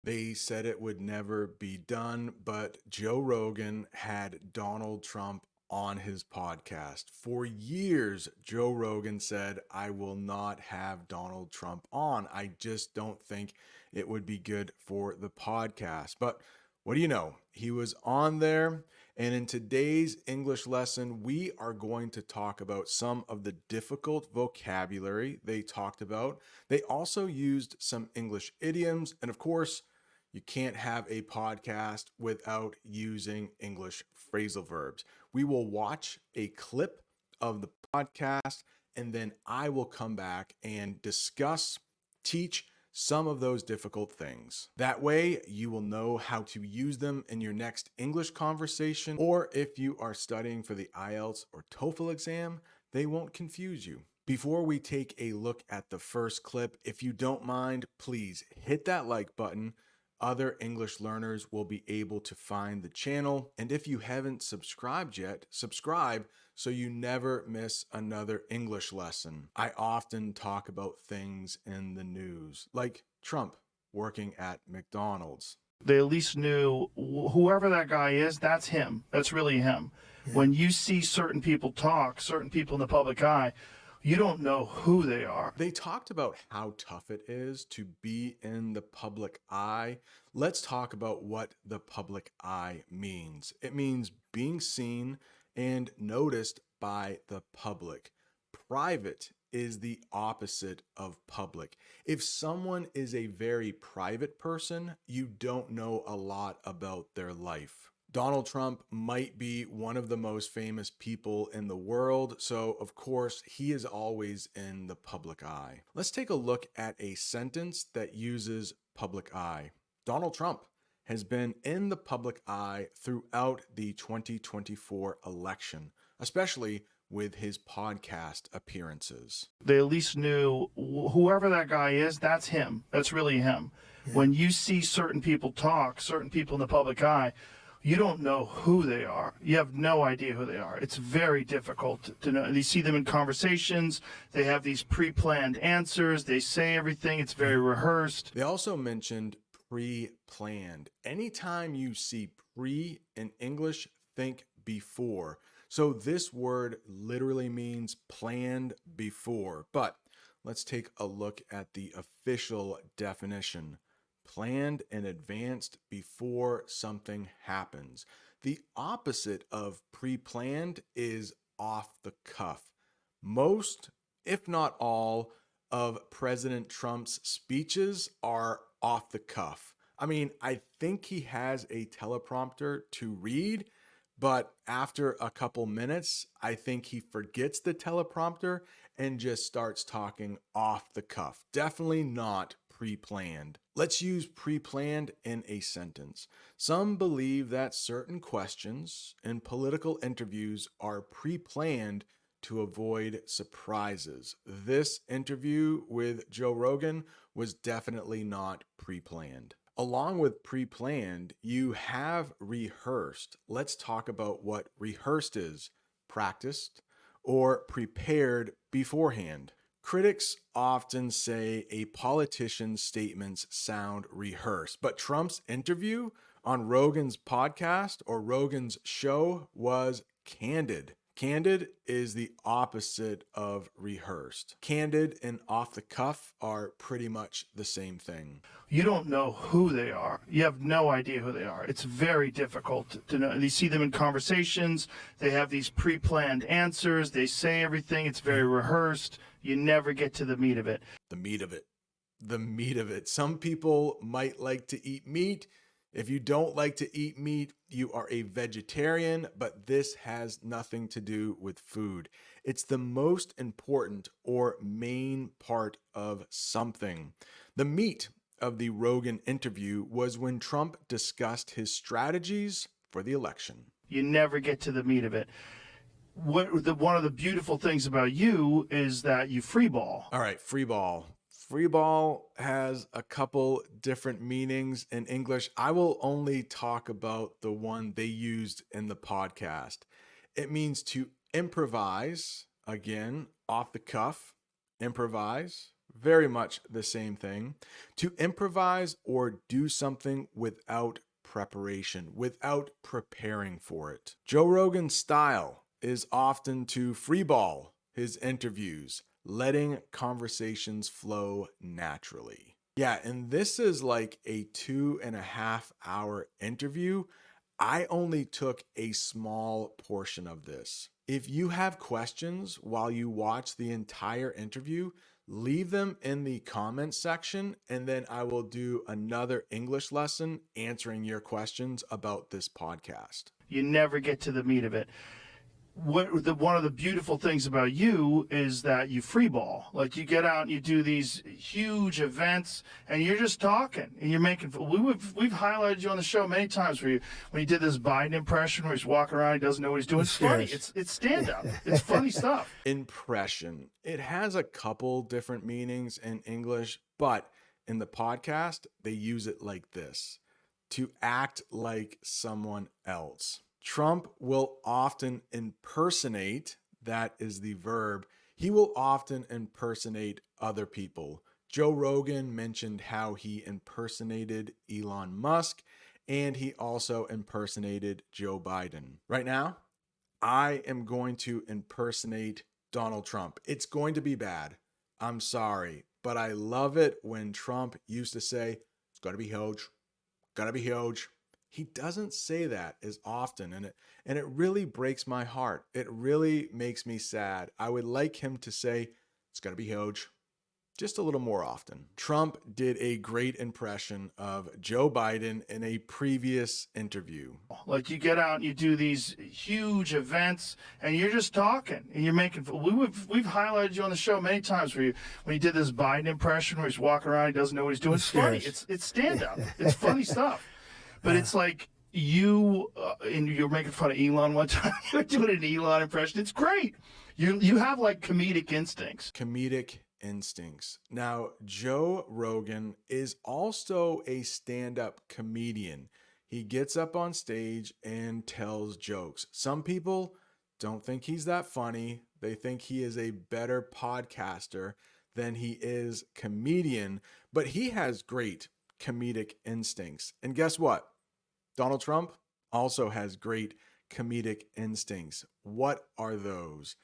They said it would never be done, but Joe Rogan had Donald Trump on his podcast. For years, Joe Rogan said, I will not have Donald Trump on. I just don't think it would be good for the podcast. But what do you know? He was on there. And in today's English lesson, we are going to talk about some of the difficult vocabulary they talked about. They also used some English idioms. And of course, you can't have a podcast without using English phrasal verbs. We will watch a clip of the podcast, and then I will come back and discuss, teach some of those difficult things. That way, you will know how to use them in your next English conversation, or if you are studying for the IELTS or TOEFL exam, they won't confuse you. Before we take a look at the first clip, if you don't mind, please hit that like button. Other English learners will be able to find the channel. And if you haven't subscribed yet, subscribe so you never miss another English lesson. I often talk about things in the news, like Trump working at McDonald's. They at least knew whoever that guy is, that's him. That's really him. When you see certain people talk, certain people in the public eye, you don't know who they are. They talked about how tough it is to be in the public eye. Let's talk about what the public eye means. It means being seen and noticed by the public. Private is the opposite of public. If someone is a very private person, you don't know a lot about their life. Donald Trump might be one of the most famous people in the world, so of course he is always in the public eye. Let's take a look at a sentence that uses public eye. Donald Trump has been in the public eye throughout the 2024 election, especially with his podcast appearances. They at least knew whoever that guy is, that's him. That's really him. When you see certain people talk, certain people in the public eye, you don't know who they are. You have no idea who they are. It's very difficult to know. You see them in conversations. They have these pre-planned answers. They say everything. It's very rehearsed. They also mentioned pre-planned. Anytime you see pre in English, think before. So this word literally means planned before. But let's take a look at the official definition. Planned and advanced before something happens. The opposite of pre-planned is off the cuff. Most, if not all, of President Trump's speeches are off the cuff. I mean, I think he has a teleprompter to read, but after a couple minutes, I think he forgets the teleprompter and just starts talking off the cuff. Definitely not pre-planned. Let's use pre-planned in a sentence. Some believe that certain questions in political interviews are pre-planned to avoid surprises. This interview with Joe Rogan was definitely not pre-planned. Along with pre-planned, you have rehearsed. Let's talk about what rehearsed is: practiced or prepared beforehand. Critics often say a politician's statements sound rehearsed, but Trump's interview on Rogan's podcast or Rogan's show was candid. Candid is the opposite of rehearsed. Candid and off the cuff are pretty much the same thing. You don't know who they are. You have no idea who they are. It's very difficult to know. You see them in conversations. They have these pre-planned answers. They say everything. It's very rehearsed. You never get to the meat of it. The meat of it. The meat of it. Some people might like to eat meat. If you don't like to eat meat, you are a vegetarian, but this has nothing to do with food. It's the most important or main part of something. The meat of the Rogan interview was when Trump discussed his strategies for the election. You never get to the meat of it. One of the beautiful things about you is that you freeball. All right, Freeball. Freeball has a couple different meanings in English. I will only talk about the one they used in the podcast. It means to improvise, again, off the cuff, improvise, very much the same thing. To improvise or do something without preparation, without preparing for it. Joe Rogan's style is often to freeball his interviews, letting conversations flow naturally. Yeah, and this is like a 2.5 hour interview. I only took a small portion of this. If you have questions while you watch the entire interview, leave them in the comments section, and then I will do another English lesson answering your questions about this podcast. You never get to the meat of it. One of the beautiful things about you is that you freeball. Like, you get out and you do these huge events, and you're just talking and you're making. We've highlighted you on the show many times when you did this Biden impression where he's walking around, he doesn't know what he's doing. It's funny. It's stand up. It's funny stuff. Impression. It has a couple different meanings in English, but in the podcast they use it like this: to act like someone else. Trump will often impersonate, that is the verb, he will often impersonate other people. Joe Rogan mentioned how he impersonated Elon Musk, and he also impersonated Joe Biden. Right now, I am going to impersonate Donald Trump. It's going to be bad. I'm sorry, but I love it when Trump used to say, it's going to be huge, gonna be huge. He doesn't say that as often, and it really breaks my heart. It really makes me sad. I would like him to say, it's gonna be huge, just a little more often. Trump did a great impression of Joe Biden in a previous interview. Like, you get out and you do these huge events, and you're just talking and you're making. We've highlighted you on the show many times when you did this Biden impression where he's walking around, he doesn't know what he's doing. It's funny. It's stand up. It's funny stuff. But it's like and you're making fun of Elon one time. You're doing an Elon impression. It's great. You have like comedic instincts. Comedic instincts. Now, Joe Rogan is also a stand-up comedian. He gets up on stage and tells jokes. Some people don't think he's that funny. They think he is a better podcaster than he is comedian, but he has great comedic instincts. And guess what? Donald Trump also has great comedic instincts. What are those?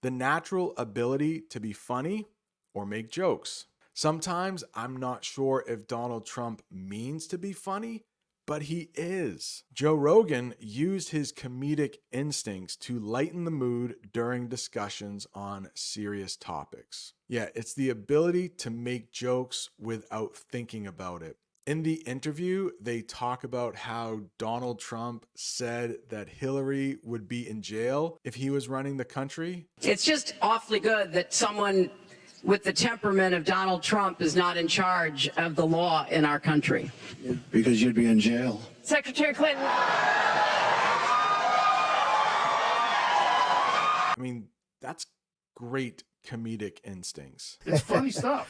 The natural ability to be funny or make jokes. Sometimes I'm not sure if Donald Trump means to be funny, but he is. Joe Rogan used his comedic instincts to lighten the mood during discussions on serious topics. Yeah, it's the ability to make jokes without thinking about it. In the interview, they talk about how Donald Trump said that Hillary would be in jail if he was running the country. It's just awfully good that someone with the temperament of Donald Trump is not in charge of the law in our country. Because you'd be in jail. Secretary Clinton. I mean, that's great comedic instincts. It's funny stuff.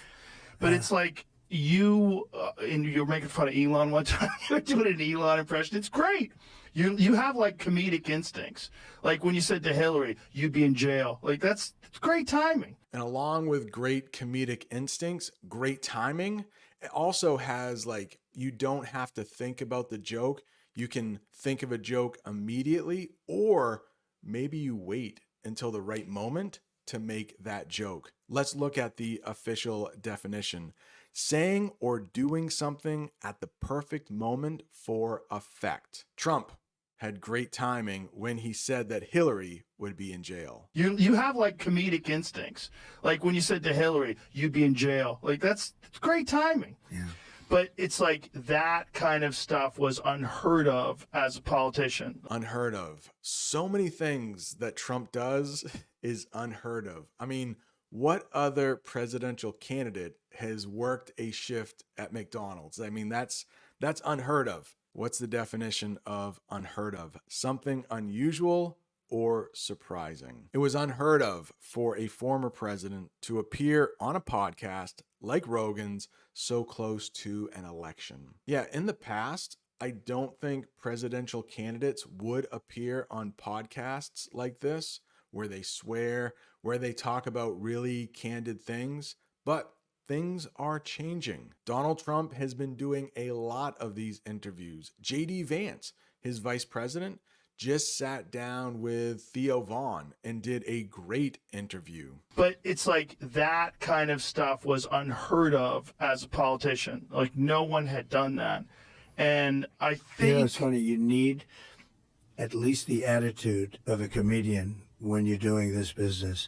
But it's like and you're making fun of Elon one time. You're doing an Elon impression. It's great. You have like comedic instincts. Like when you said to Hillary, you'd be in jail. Like it's great timing. And along with great comedic instincts, great timing, it also has like, you don't have to think about the joke. You can think of a joke immediately, or maybe you wait until the right moment to make that joke. Let's look at the official definition. Saying or doing something at the perfect moment for effect. Trump had great timing when he said that Hillary would be in jail. You have like comedic instincts. Like when you said to Hillary, you'd be in jail. Like it's great timing. Yeah. But it's like that kind of stuff was unheard of as a politician. Unheard of. So many things that Trump does is unheard of. I mean, what other presidential candidate has worked a shift at McDonald's? I mean, that's unheard of. What's the definition of unheard of? Something unusual or surprising. It was unheard of for a former president to appear on a podcast like Rogan's so close to an election. Yeah, in the past, I don't think presidential candidates would appear on podcasts like this, where they swear, where they talk about really candid things. But things are changing. Donald Trump has been doing a lot of these interviews. JD Vance, his vice president, just sat down with Theo Vaughn and did a great interview. But it's like that kind of stuff was unheard of as a politician. Like no one had done that. And I think it's funny. You need at least the attitude of a comedian when you're doing this business.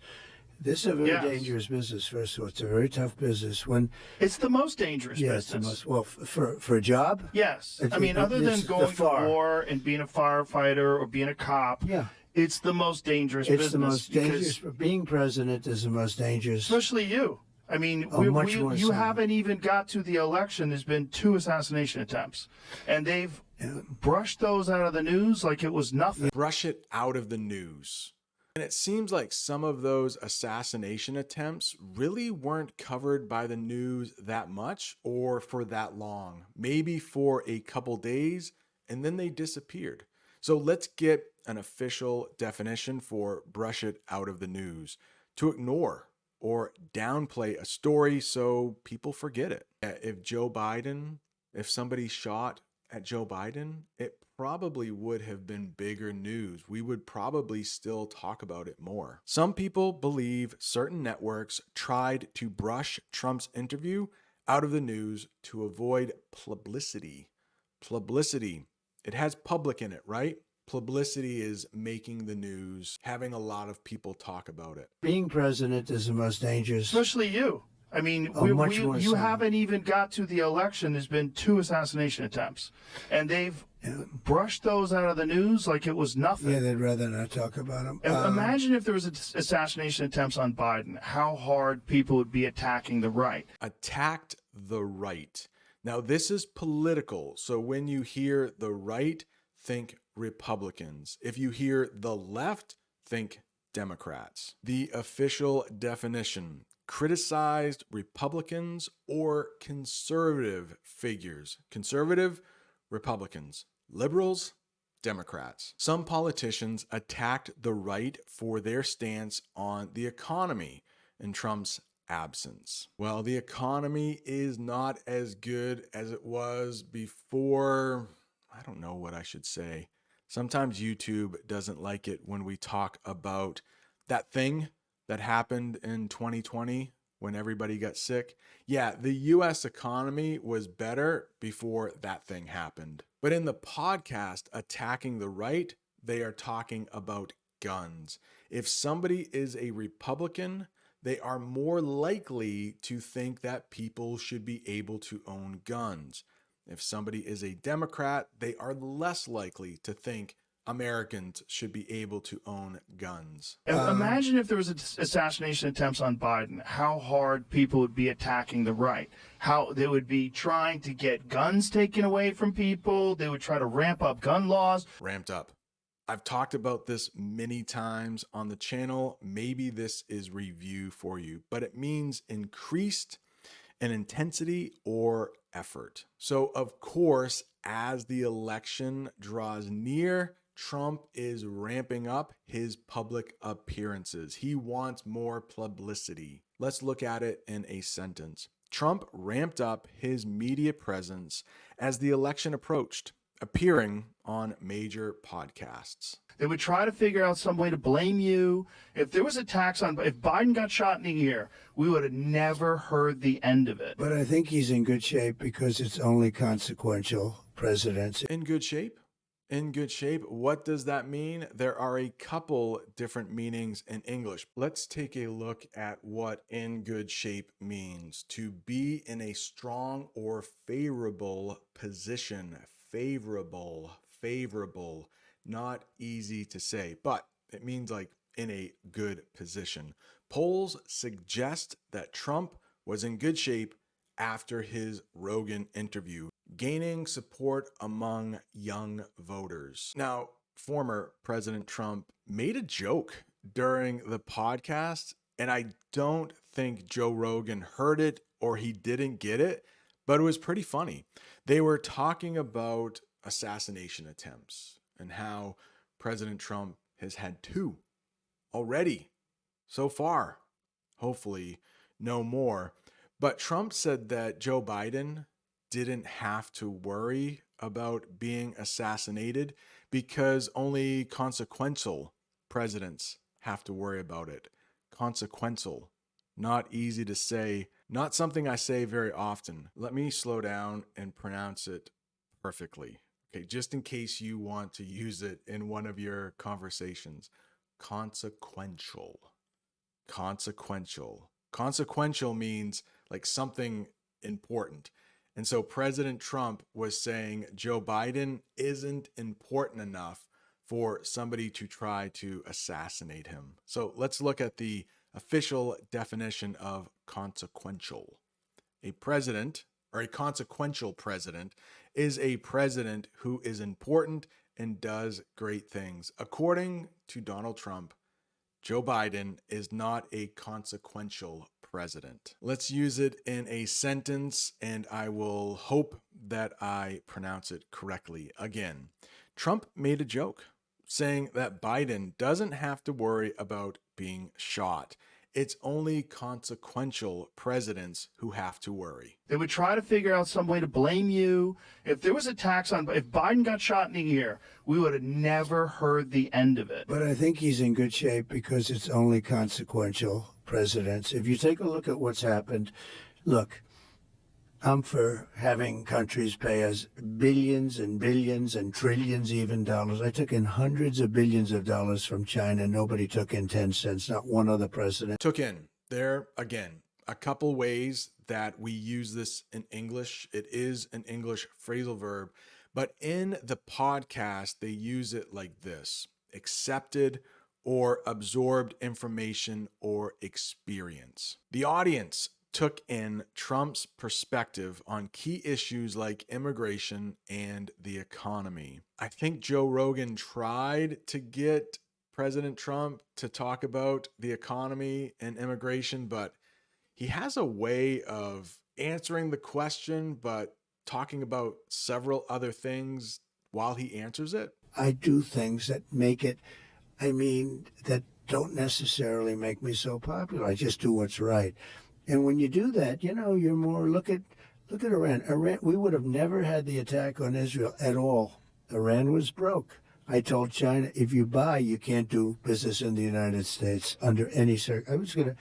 This is a very dangerous business. First of all, it's a very tough business. When it's the most dangerous business. It's the most, well, for a job. Yes, I mean, other than going to war and being a firefighter or being a cop. Yeah. It's the most dangerous business. It's the most dangerous. Being president is the most dangerous. Especially you. I mean, you haven't even got to the election. There's been 2 assassination attempts. And they've brushed those out of the news like it was nothing. Brush it out of the news. And it seems like some of those assassination attempts really weren't covered by the news that much or for that long. Maybe for a couple days, and then they disappeared. So let's get an official definition for brush it out of the news. To ignore or downplay a story so people forget it. If somebody shot at Joe Biden, it probably would have been bigger news. We would probably still talk about it more. Some people believe certain networks tried to brush Trump's interview out of the news to avoid publicity. Publicity. It has public in it, right? Publicity is making the news, having a lot of people talk about it. Being president is the most dangerous. Especially you. I mean, you haven't even got to the election. There's been 2 assassination attempts. And they've brushed those out of the news like it was nothing. Yeah, they'd rather not talk about them. Imagine if there was assassination attempts on Biden, how hard people would be attacking the right. Attacked the right. Now, this is political. So when you hear the right, think Republicans. If you hear the left, think Democrats. The official definition: criticized Republicans or conservative figures. Conservative, Republicans. Liberals, Democrats. Some politicians attacked the right for their stance on the economy in Trump's absence. Well, the economy is not as good as it was before. I don't know what I should say. Sometimes YouTube doesn't like it when we talk about that thing that happened in 2020 when everybody got sick. Yeah, the US economy was better before that thing happened. But in the podcast Attacking the Right, they are talking about guns. If somebody is a Republican, they are more likely to think that people should be able to own guns. If somebody is a Democrat, they are less likely to think Americans should be able to own guns. Imagine if there was assassination attempts on Biden, how hard people would be attacking the right, how they would be trying to get guns taken away from people. They would try to ramp up gun laws. Ramped up. I've talked about this many times on the channel. Maybe this is review for you, but it means increased in intensity or effort. So of course, as the election draws near, Trump is ramping up his public appearances. He wants more publicity. Let's look at it in a sentence. Trump ramped up his media presence as the election approached, appearing on major podcasts. They would try to figure out some way to blame you. If there was attacks on, if Biden got shot in the ear, we would have never heard the end of it. But I think he's in good shape because it's only consequential presidency. In good shape? In good shape? What does that mean? There are a couple different meanings in English. Let's take a look at what in good shape means. To be in a strong or favorable position. Favorable. Not easy to say, but it means like in a good position. Polls suggest that Trump was in good shape after his Rogan interview, gaining support among young voters. Now, former President Trump made a joke during the podcast, and I don't think Joe Rogan heard it or he didn't get it, but it was pretty funny. They were talking about assassination attempts and how President Trump has had 2 already so far. Hopefully no more. But Trump said that Joe Biden didn't have to worry about being assassinated because only consequential presidents have to worry about it. Consequential. Not easy to say, not something I say very often. Let me slow down and pronounce it perfectly. Okay, just in case you want to use it in one of your conversations. Consequential. Consequential. Consequential means like something important. And so President Trump was saying Joe Biden isn't important enough for somebody to try to assassinate him. So let's look at the official definition of consequential. A president, or a consequential president, is a president who is important and does great things. According to Donald Trump, Joe Biden is not a consequential president. Let's use it in a sentence, and I will hope that I pronounce it correctly. Again, Trump made a joke saying that Biden doesn't have to worry about being shot. It's only consequential presidents who have to worry. They would try to figure out some way to blame you. If there was a tax on, if Biden got shot in the ear, we would have never heard the end of it. But I think he's in good shape because it's only consequential presidents. If you take a look at what's happened, look, I'm for having countries pay us billions and billions and trillions even dollars. I took in hundreds of billions of dollars from China. Nobody took in 10 cents, not one other president. Took in. There, again, a couple ways that we use this in English. It is an English phrasal verb, but in the podcast, they use it like this: accepted or absorbed information or experience. The audience took in Trump's perspective on key issues like immigration and the economy. I think Joe Rogan tried to get President Trump to talk about the economy and immigration, but he has a way of answering the question, but talking about several other things while he answers it. I do things that make it, that don't necessarily make me so popular. I just do what's right. And when you do that, you're more, look at Iran. We would have never had the attack on Israel at all. Iran was broke. I told China, if you buy, you can't do business in the United States under any circumstance.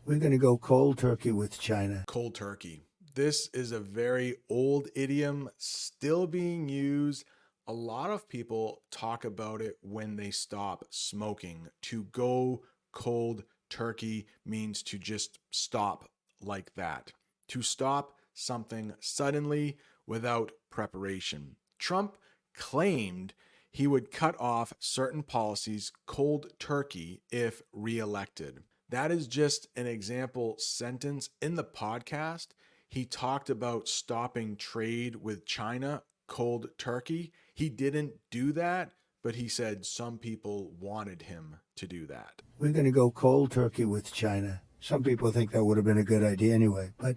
We're going to go cold turkey with China. Cold turkey. This is a very old idiom still being used. A lot of people talk about it when they stop smoking. To go cold turkey means to just stop like that. To stop something suddenly without preparation. Trump claimed he would cut off certain policies cold turkey if reelected. That is just an example sentence. In the podcast, he talked about stopping trade with China cold turkey. He didn't do that, but he said some people wanted him to do that. We're going to go cold turkey with China. Some people think that would have been a good idea anyway. But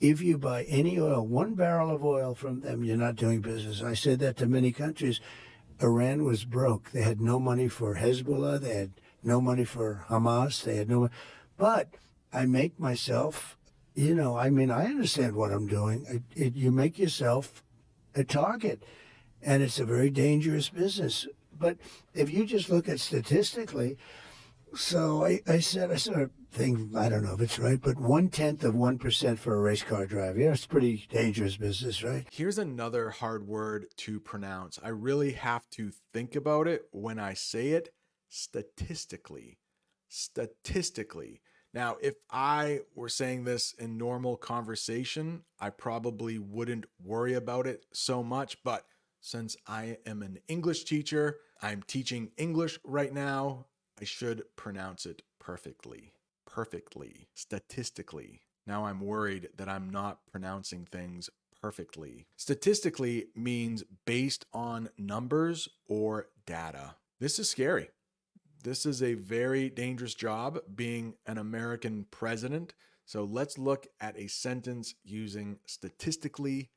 if you buy any oil, 1 barrel of oil from them, you're not doing business. I said that to many countries. Iran was broke. They had no money for Hezbollah. They had no money for Hamas. They had no money. But I make myself, I understand what I'm doing. You make yourself a target. And it's a very dangerous business. But if you just look at statistically, so I said a thing, I don't know if it's right, but 0.1% for a race car driver. It's pretty dangerous business, right? Here's another hard word to pronounce. I really have to think about it when I say it. Statistically. Statistically. Now, if I were saying this in normal conversation, I probably wouldn't worry about it so much, but since I am an English teacher, I'm teaching English right now, I should pronounce it perfectly. Perfectly. Statistically. Now I'm worried that I'm not pronouncing things perfectly. Statistically means based on numbers or data. This is scary. This is a very dangerous job, being an American president. So let's look at a sentence using statistically.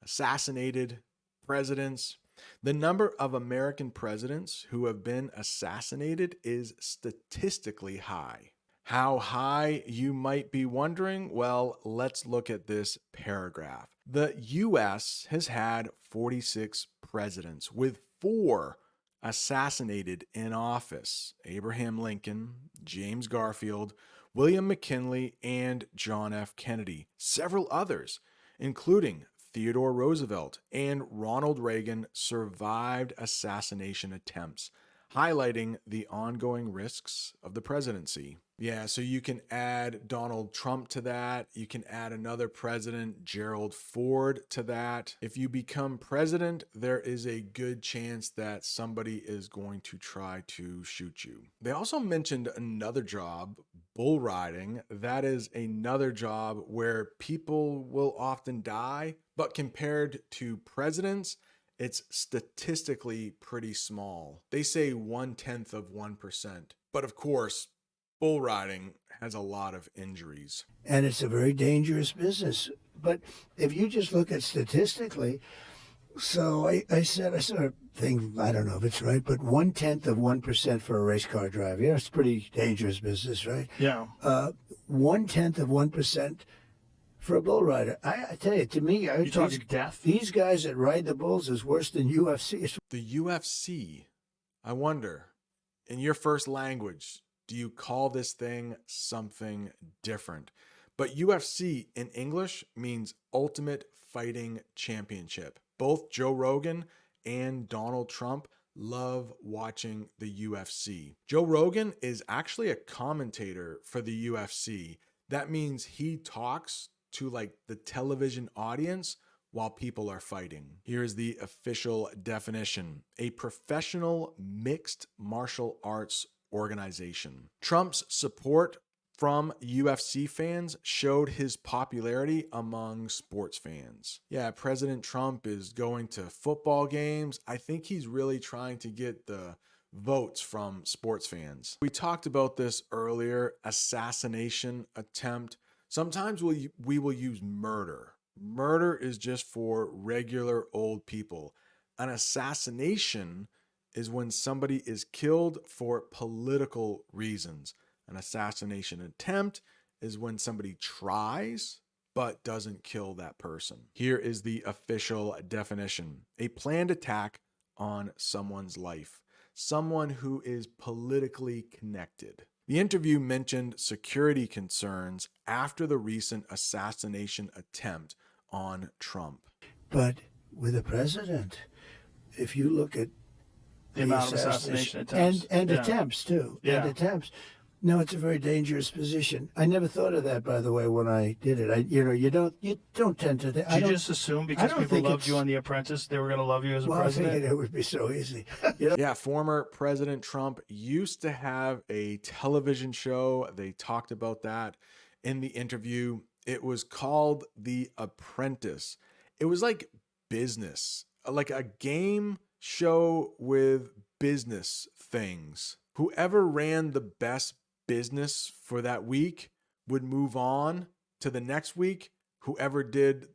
Assassinated presidents. The number of American presidents who have been assassinated is statistically high. How high, you might be wondering? Well, let's look at this paragraph. The U.S. has had 46 presidents, with 4 assassinated in office: Abraham Lincoln, James Garfield, William McKinley, and John F. Kennedy. Several others, including Theodore Roosevelt and Ronald Reagan, survived assassination attempts, highlighting the ongoing risks of the presidency. Yeah, so you can add Donald Trump to that. You can add another president, Gerald Ford, to that. If you become president, there is a good chance that somebody is going to try to shoot you. They also mentioned another job, bull riding. That is another job where people will often die, but compared to presidents, it's statistically pretty small. They say 1/10 of 1%. But of course, bull riding has a lot of injuries. And it's a very dangerous business. But if you just look at statistically, so I said I sort of think, I don't know if it's right, but 1/10 of 1% for a race car driver. Yeah, it's a pretty dangerous business, right? Yeah. 1/10 of 1% for a bull rider. I tell you, to me, You're talking death? these guys that ride the bulls is worse than UFC. The UFC, I wonder, in your first language, do you call this thing something different? But UFC in English means Ultimate Fighting Championship. Both Joe Rogan and Donald Trump love watching the UFC. Joe Rogan is actually a commentator for the UFC. That means he talks to like the television audience while people are fighting. Here's the official definition: a professional mixed martial arts organization. Trump's support from UFC fans showed his popularity among sports fans. Yeah, President Trump is going to football games. I think he's really trying to get the votes from sports fans. We talked about this earlier, assassination attempt. Sometimes we will use murder. Murder is just for regular old people. An assassination is when somebody is killed for political reasons. An assassination attempt is when somebody tries but doesn't kill that person. Here is the official definition: a planned attack on someone's life, someone who is politically connected. The interview mentioned security concerns after the recent assassination attempt on Trump. But with a president, if you look at The amount of assassination attempts. and Yeah. attempts too, Yeah. and attempts. No, it's a very dangerous position. I never thought of that, by the way, when I did it. You don't tend to. Did you just assume because don't people think loved you it's- on The Apprentice, they were going to love you as a Well, I president? figured it would be so easy. Yeah, former President Trump used to have a television show. They talked about that in the interview. It was called The Apprentice. It was like business, like a game show with business things. Whoever ran the best business for that week would move on to the next week. Whoever did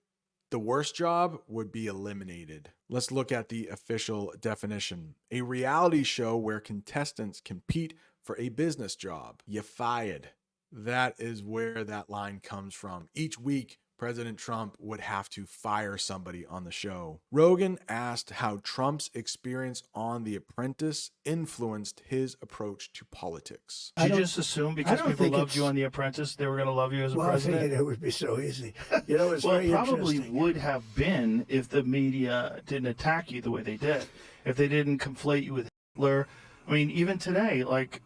the worst job would be eliminated. Let's look at the official definition: a reality show where contestants compete for a business job. You fired. That is where that line comes from. Each week, President Trump would have to fire somebody on the show. Rogan asked how Trump's experience on The Apprentice influenced his approach to politics. Did you just assume because don't people think loved you it's- on The Apprentice, they were going to love you as a Well, I president? figured it would be so easy. It's Well, very it probably interesting. would have been if the media didn't attack you the way they did. If they didn't conflate you with Hitler. I mean, even today, like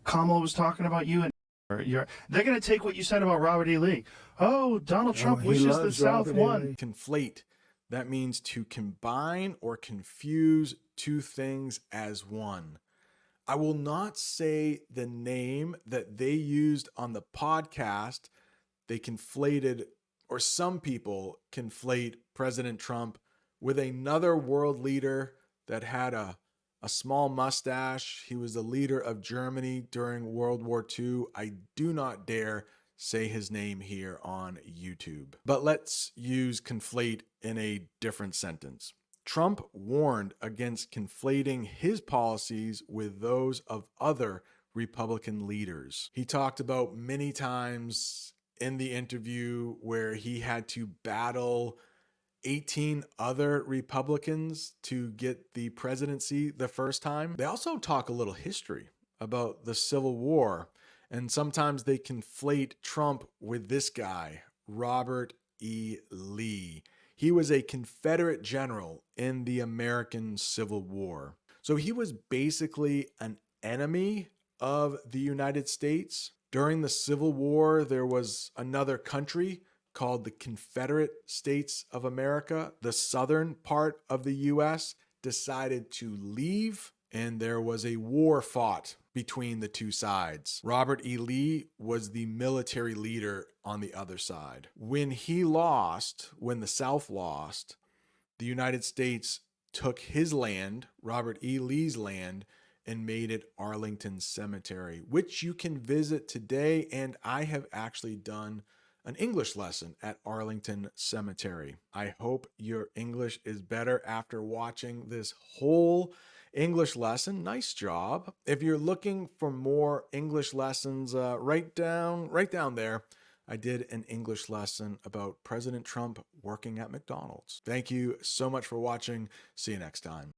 Kamala was talking about you and they're going to take what you said about Robert E. Lee. Oh, Donald Trump he wishes the loves South Robert E. won. Lee. Conflate. That means to combine or confuse two things as one. I will not say the name that they used on the podcast. They conflated, or some people conflate, President Trump with another world leader that had a small mustache. He was the leader of Germany during World War II. I do not dare say his name here on YouTube. But let's use conflate in a different sentence. Trump warned against conflating his policies with those of other Republican leaders. He talked about many times in the interview where he had to battle 18 other Republicans to get the presidency the first time. They also talk a little history about the Civil War, and sometimes they conflate Trump with this guy, Robert E. Lee. He was a Confederate general in the American Civil War. So he was basically an enemy of the United States. During the Civil War, there was another country called the Confederate States of America. The southern part of the U.S. decided to leave, and there was a war fought between the two sides. Robert E. Lee was the military leader on the other side. When the South lost, the United States took his land, Robert E. Lee's land, and made it Arlington Cemetery, which you can visit today. And I have actually done an English lesson at Arlington Cemetery. I hope your English is better after watching this whole English lesson. Nice job. If you're looking for more English lessons, write down there. I did an English lesson about President Trump working at McDonald's. Thank you so much for watching. See you next time.